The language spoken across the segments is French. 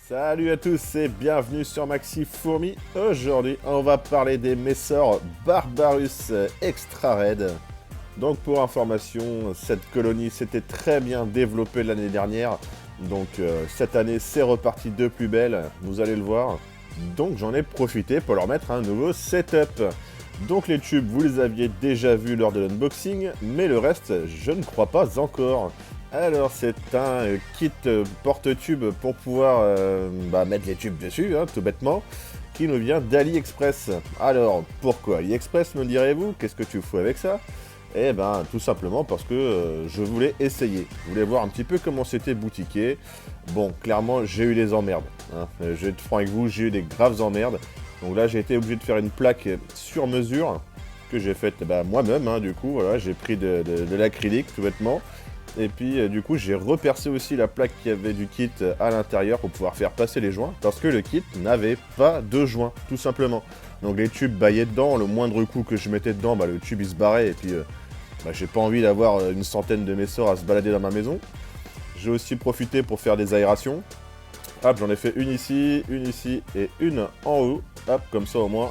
Salut à tous et bienvenue sur Maxi Fourmi. Aujourd'hui, on va parler des Messor Barbarus Extra Red. Donc pour information, cette colonie s'était très bien développée l'année dernière. Donc cette année, c'est reparti de plus belle, vous allez le voir. Donc j'en ai profité pour leur mettre un nouveau setup. Donc les tubes, vous les aviez déjà vus lors de l'unboxing, mais le reste, je ne crois pas encore. Alors c'est un kit porte-tube pour pouvoir mettre les tubes dessus, hein, tout bêtement, qui nous vient d'AliExpress. Alors pourquoi AliExpress, me direz-vous? Qu'est-ce que tu fous avec ça? Eh ben tout simplement parce que je voulais essayer, je voulais voir un petit peu comment c'était boutiqué. Bon, clairement j'ai eu des emmerdes, hein. Je vais être franc avec vous, j'ai eu des graves emmerdes. Donc là j'ai été obligé de faire une plaque sur mesure que j'ai faite moi-même, hein, du coup voilà, j'ai pris de l'acrylique tout bêtement. Et puis du coup j'ai repercé aussi la plaque qui avait du kit à l'intérieur pour pouvoir faire passer les joints, parce que le kit n'avait pas de joints, tout simplement. Donc les tubes baillaient dedans, le moindre coup que je mettais dedans, le tube il se barrait, et puis j'ai pas envie d'avoir une centaine de Messor à se balader dans ma maison. J'ai aussi profité pour faire des aérations. Hop, j'en ai fait une ici et une en haut. Hop, comme ça au moins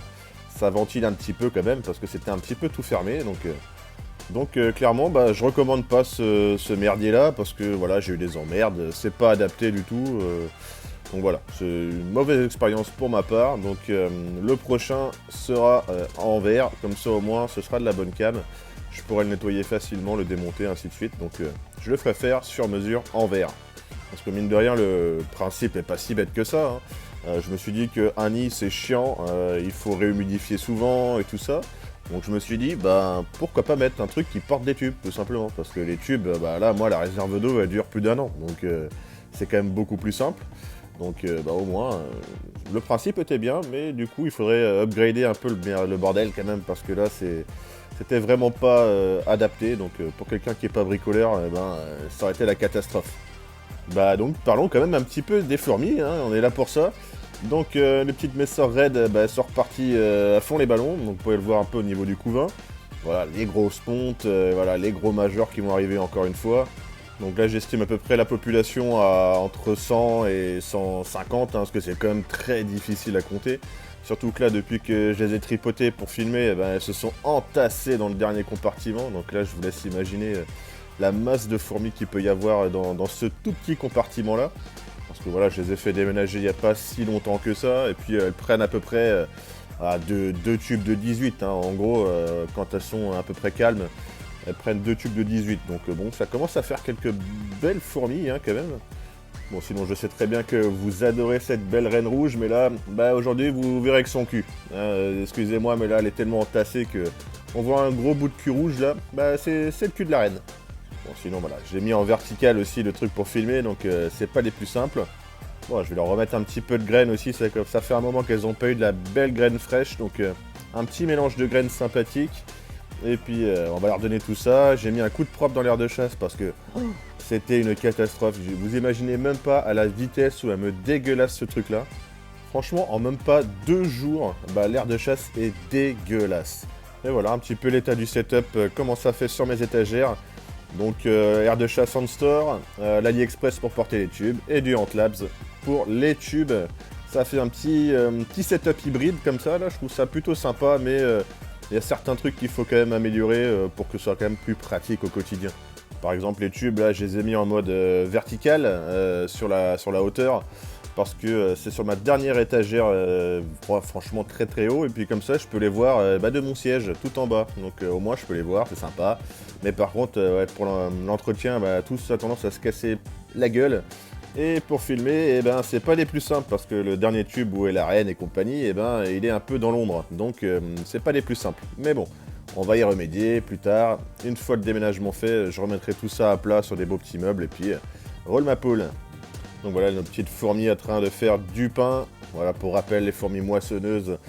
ça ventile un petit peu quand même, parce que c'était un petit peu tout fermé, donc clairement, je recommande pas ce merdier là, parce que voilà, j'ai eu des emmerdes, c'est pas adapté du tout. Donc voilà, c'est une mauvaise expérience pour ma part. Donc le prochain sera en verre, comme ça au moins ce sera de la bonne cam. Je pourrai le nettoyer facilement, le démonter, ainsi de suite. Donc je le ferai faire sur mesure en verre. Parce que mine de rien, le principe est pas si bête que ça, hein. Je me suis dit qu'un nid c'est chiant, il faut réhumidifier souvent et tout ça. Donc je me suis dit, pourquoi pas mettre un truc qui porte des tubes, tout simplement. Parce que les tubes, là, moi, la réserve d'eau, elle dure plus d'1 an. Donc c'est quand même beaucoup plus simple. Donc au moins, le principe était bien, mais du coup, il faudrait upgrader un peu le bordel quand même. Parce que là, c'était vraiment pas adapté. Donc pour quelqu'un qui est pas bricoleur, ça aurait été la catastrophe. Donc parlons quand même un petit peu des fourmis, hein, on est là pour ça. Donc les petites Messor Red sont reparties à fond les ballons, donc vous pouvez le voir un peu au niveau du couvain. Voilà, les grosses pontes, voilà, les gros majors qui vont arriver encore une fois. Donc là j'estime à peu près la population à entre 100 et 150, hein, parce que c'est quand même très difficile à compter. Surtout que là, depuis que je les ai tripotées pour filmer, elles se sont entassées dans le dernier compartiment. Donc là je vous laisse imaginer la masse de fourmis qu'il peut y avoir dans ce tout petit compartiment là. Parce que voilà, je les ai fait déménager il n'y a pas si longtemps que ça, et puis elles prennent à peu près deux tubes de 18, hein. En gros, quand elles sont à peu près calmes, elles prennent 2 tubes de 18, donc bon, ça commence à faire quelques belles fourmis, hein, quand même. Bon, sinon je sais très bien que vous adorez cette belle reine rouge, mais là, aujourd'hui vous verrez que son cul. Excusez-moi, mais là elle est tellement entassée que on voit un gros bout de cul rouge là, c'est le cul de la reine. Bon, sinon voilà, j'ai mis en vertical aussi le truc pour filmer, donc c'est pas les plus simples. Bon, je vais leur remettre un petit peu de graines aussi, ça fait un moment qu'elles ont pas eu de la belle graine fraîche, donc un petit mélange de graines sympathique. Et puis on va leur donner tout ça. J'ai mis un coup de propre dans l'air de chasse parce que c'était une catastrophe. Vous imaginez même pas à la vitesse où elle me dégueulasse ce truc là. Franchement, en même pas 2 jours, l'air de chasse est dégueulasse. Et voilà un petit peu l'état du setup, comment ça fait sur mes étagères. Donc air de chasse en store, l'AliExpress pour porter les tubes et du Antlabs pour les tubes. Ça fait un petit setup hybride comme ça, là je trouve ça plutôt sympa, mais il y a certains trucs qu'il faut quand même améliorer pour que ce soit quand même plus pratique au quotidien. Par exemple les tubes, là je les ai mis en mode vertical sur la hauteur, parce que c'est sur ma dernière étagère, franchement très très haut, et puis comme ça je peux les voir de mon siège tout en bas, donc au moins je peux les voir, c'est sympa. Mais par contre pour l'entretien, tout ça a tendance à se casser la gueule, et pour filmer, c'est pas les plus simples, parce que le dernier tube où est la reine et compagnie, il est un peu dans l'ombre, donc c'est pas les plus simples. Mais bon, on va y remédier plus tard. Une fois le déménagement fait, je remettrai tout ça à plat sur des beaux petits meubles, et puis roule ma poule. Donc voilà, nos petites fourmis en train de faire du pain. Voilà, pour rappel, les fourmis moissonneuses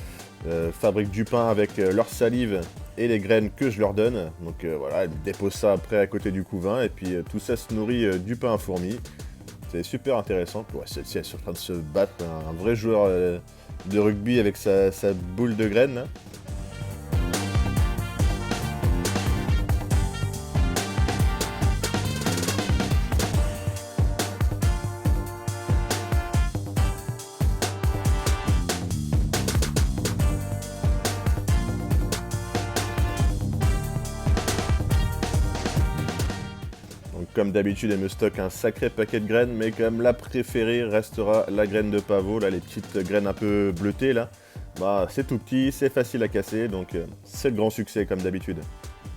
fabriquent du pain avec leur salive et les graines que je leur donne. Donc voilà, elles déposent ça après à côté du couvain, et puis tout ça se nourrit du pain à fourmis. C'est super intéressant. Ouais, celle-ci, elle est en train de se battre, un vrai joueur de rugby avec sa boule de graines, là. comme d'habitude, elle me stocke un sacré paquet de graines, mais comme la préférée restera la graine de pavot, là, les petites graines un peu bleutées, là. Bah, c'est tout petit, c'est facile à casser, donc c'est le grand succès, comme d'habitude.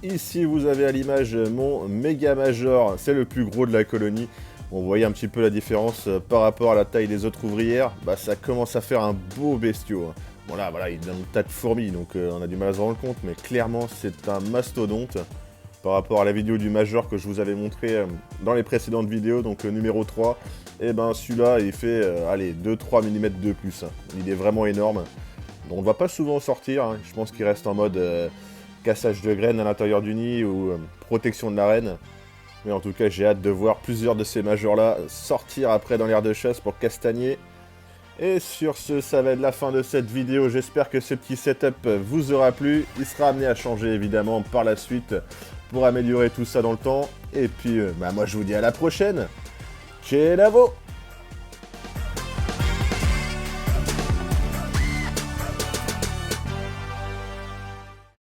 Ici, vous avez à l'image mon Méga Major, c'est le plus gros de la colonie. On voyait un petit peu la différence par rapport à la taille des autres ouvrières. Bah, ça commence à faire un beau bestiau. Hein. Bon là, voilà, il donne un tas de fourmis, donc on a du mal à se rendre compte, mais clairement, c'est un mastodonte. Par rapport à la vidéo du Major que je vous avais montré dans les précédentes vidéos, donc numéro 3, et ben celui-là, il fait, allez, 2-3 mm de plus. Hein. Il est vraiment énorme. Donc on ne va pas souvent sortir, hein. Je pense qu'il reste en mode cassage de graines à l'intérieur du nid ou protection de la reine. Mais en tout cas, j'ai hâte de voir plusieurs de ces majors-là sortir après dans l'aire de chasse pour castagner. Et sur ce, ça va être la fin de cette vidéo. J'espère que ce petit setup vous aura plu. Il sera amené à changer évidemment par la suite pour améliorer tout ça dans le temps. Et puis, moi je vous dis à la prochaine. Ciao.